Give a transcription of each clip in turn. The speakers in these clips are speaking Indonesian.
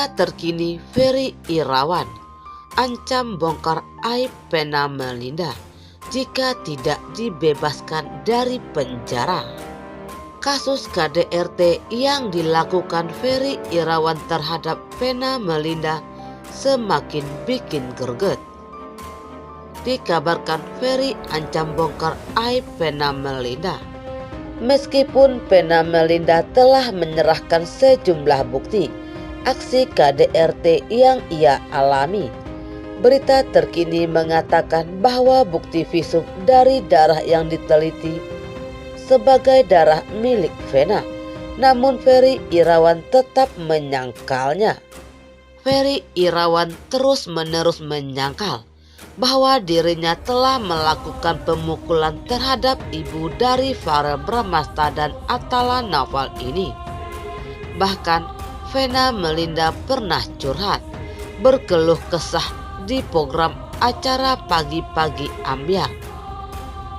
Berita terkini Ferry Irawan ancam bongkar aib Vena Melinda jika tidak dibebaskan dari penjara. Kasus KDRT yang dilakukan Ferry Irawan terhadap Vena Melinda semakin bikin greget. Dikabarkan Ferry ancam bongkar aib Vena Melinda. Meskipun Vena Melinda telah menyerahkan sejumlah bukti aksi KDRT yang ia alami, berita terkini mengatakan bahwa bukti visum dari darah yang diteliti sebagai darah milik Vena, namun Ferry Irawan tetap menyangkalnya. Ferry Irawan terus-menerus menyangkal bahwa dirinya telah melakukan pemukulan terhadap ibu dari Farel Bramasta dan Atala Naufal ini. Bahkan Vena Melinda pernah curhat, berkeluh kesah di program acara Pagi-Pagi Ambyar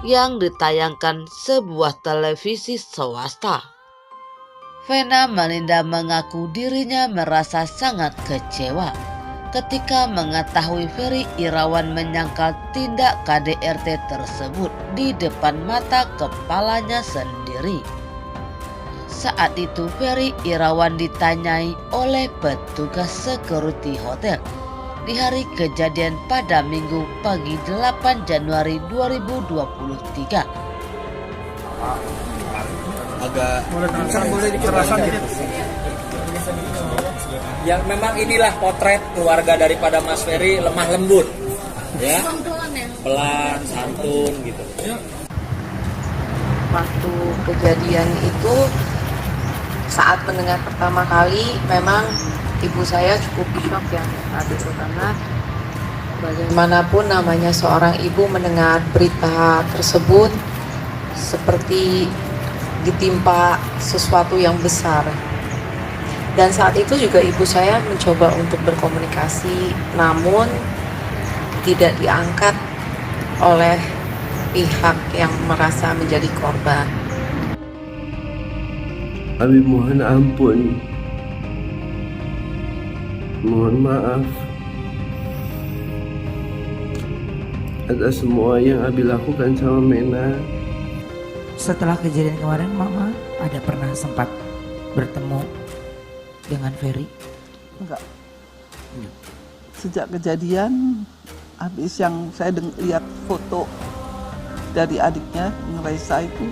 yang ditayangkan sebuah televisi swasta. Vena Melinda mengaku dirinya merasa sangat kecewa ketika mengetahui Ferry Irawan menyangkal tindak KDRT tersebut di depan mata kepalanya sendiri. Saat itu Ferry Irawan ditanyai oleh petugas security hotel di hari kejadian pada Minggu pagi 8 Januari 2023. Agak boleh dikerasan gitu. Yang memang inilah potret keluarga daripada Mas Ferry, lemah lembut, ya, pelan, santun gitu. Waktu kejadian itu, saat mendengar pertama kali, memang ibu saya cukup shock ya saat itu, karena bagaimanapun namanya seorang ibu mendengar berita tersebut seperti ditimpa sesuatu yang besar. Dan saat itu juga ibu saya mencoba untuk berkomunikasi, namun tidak diangkat oleh pihak yang merasa menjadi korban. Abi mohon ampun, mohon maaf atas semua yang Abi lakukan sama Mena. Setelah kejadian kemarin, Mama ada pernah sempat bertemu dengan Ferry? Enggak. Sejak kejadian, habis yang saya lihat foto dari adiknya, Raisa itu,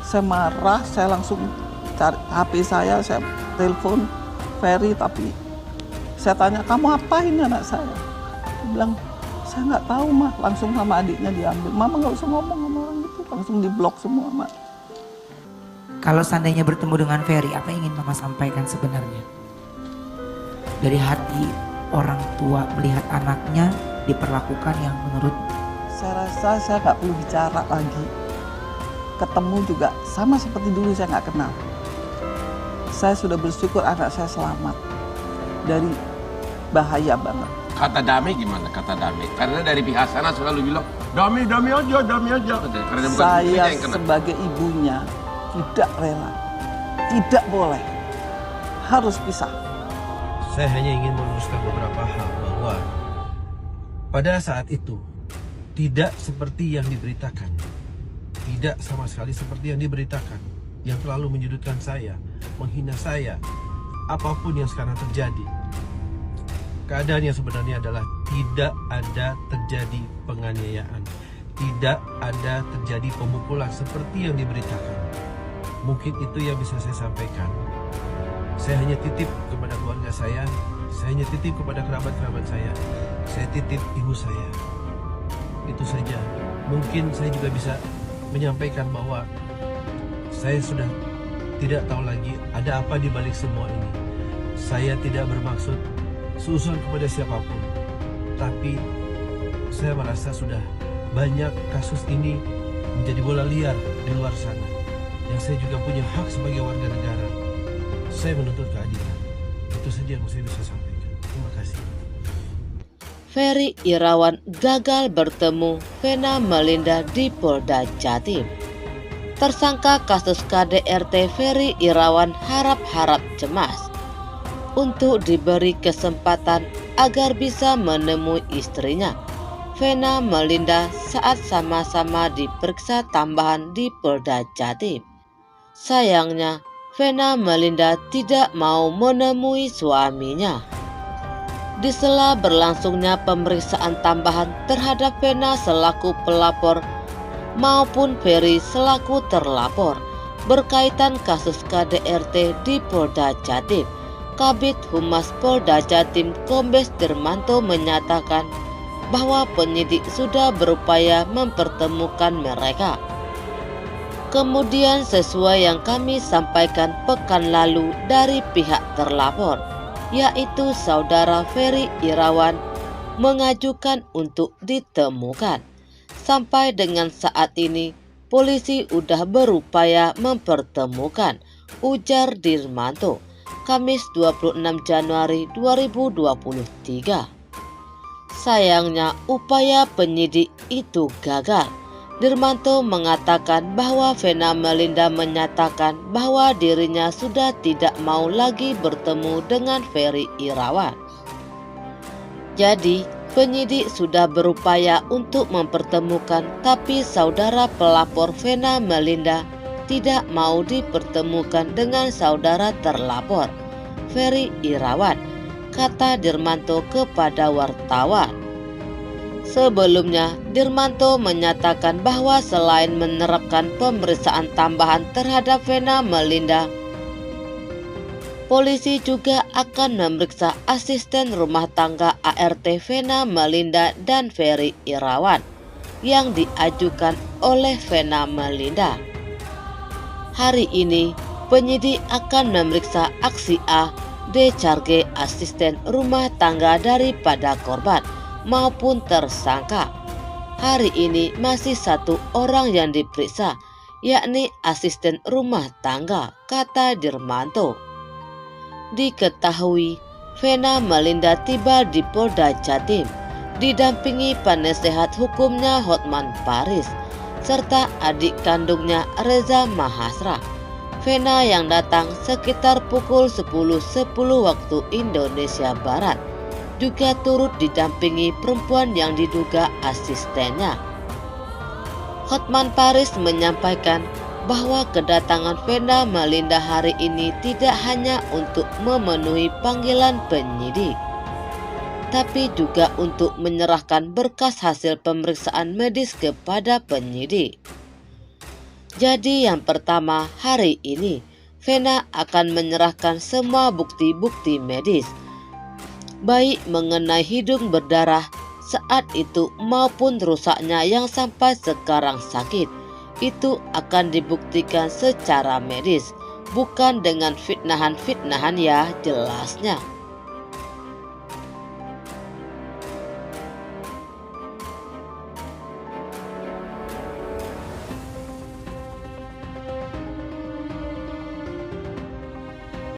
saya marah, saya langsung cari HP saya telepon Ferry, tapi saya tanya, kamu apain anak saya? Dia bilang, saya nggak tahu mah, langsung sama adiknya diambil. Mama nggak usah ngomong sama orang gitu, langsung diblok semua mah. Kalau seandainya bertemu dengan Ferry, apa yang ingin Mama sampaikan sebenarnya? Dari hati orang tua melihat anaknya diperlakukan yang menurut... Saya rasa saya nggak perlu bicara lagi. Ketemu juga sama seperti dulu saya nggak kenal. Saya sudah bersyukur anak saya selamat dari bahaya banget. Kata damai gimana kata damai? Karena dari pihak sana selalu bilang damai aja. Karena saya sebagai ibunya tidak rela, tidak boleh, harus pisah. Saya hanya ingin meluruskan beberapa hal, bahwa pada saat itu tidak seperti yang diberitakan, tidak sama sekali seperti yang diberitakan, yang terlalu menyudutkan saya, menghina saya, apapun yang sekarang terjadi. Keadaan yang sebenarnya adalah tidak ada terjadi penganiayaan, tidak ada terjadi pemukulan seperti yang diberitakan. Mungkin itu yang bisa saya sampaikan. Saya hanya titip kepada keluarga saya hanya titip kepada kerabat-kerabat saya titip ibu saya. Itu saja. Mungkin saya juga bisa menyampaikan bahwa saya sudah tidak tahu lagi ada apa di balik semua ini. Saya tidak bermaksud suuzon kepada siapapun, tapi saya merasa sudah banyak kasus ini menjadi bola liar di luar sana, yang saya juga punya hak sebagai warga negara. Saya menuntut keadilan. Itu saja yang saya bisa sampaikan. Terima kasih. Ferry Irawan gagal bertemu Vena Melinda di Polda Jatim. Tersangka kasus KDRT Ferry Irawan harap-harap cemas untuk diberi kesempatan agar bisa menemui istrinya, Vena Melinda, saat sama-sama diperiksa tambahan di Polda Jatim. Sayangnya, Vena Melinda tidak mau menemui suaminya. Di sela berlangsungnya pemeriksaan tambahan terhadap Vena selaku pelapor maupun Ferry selaku terlapor berkaitan kasus KDRT di Polda Jatim, Kabid Humas Polda Jatim Kombes Dirmanto menyatakan bahwa penyidik sudah berupaya mempertemukan mereka. Kemudian sesuai yang kami sampaikan pekan lalu dari pihak terlapor, yaitu saudara Ferry Irawan, mengajukan untuk ditemukan. Sampai dengan saat ini, polisi udah berupaya mempertemukan, ujar Dirmanto, Kamis 26 Januari 2023. Sayangnya upaya penyidik itu gagal. Dirmanto mengatakan bahwa Vena Melinda menyatakan bahwa dirinya sudah tidak mau lagi bertemu dengan Ferry Irawan. Jadi, penyidik sudah berupaya untuk mempertemukan, tapi saudara pelapor Vena Melinda tidak mau dipertemukan dengan saudara terlapor Ferry Irawan, kata Dirmanto kepada wartawan. Sebelumnya, Dirmanto menyatakan bahwa selain menerapkan pemeriksaan tambahan terhadap Vena Melinda, polisi juga akan memeriksa asisten rumah tangga ART Vena Melinda dan Ferry Irawan yang diajukan oleh Vena Melinda. Hari ini, penyidik akan memeriksa aksi A, D. Charge, asisten rumah tangga daripada korban maupun tersangka. Hari ini masih satu orang yang diperiksa, yakni asisten rumah tangga, kata Dirmanto. Diketahui, Vena Melinda tiba di Polda Jatim, didampingi penasehat hukumnya Hotman Paris, serta adik kandungnya Reza Mahasra. Vena yang datang sekitar pukul 10.10 waktu Indonesia Barat juga turut didampingi perempuan yang diduga asistennya. Hotman Paris menyampaikan bahwa kedatangan Vena Melinda hari ini tidak hanya untuk memenuhi panggilan penyidik, tapi juga untuk menyerahkan berkas hasil pemeriksaan medis kepada penyidik. Jadi yang pertama, hari ini Vena akan menyerahkan semua bukti-bukti medis, baik mengenai hidung berdarah saat itu maupun rusaknya yang sampai sekarang sakit. Itu akan dibuktikan secara medis, bukan dengan fitnahan-fitnahan ya, jelasnya.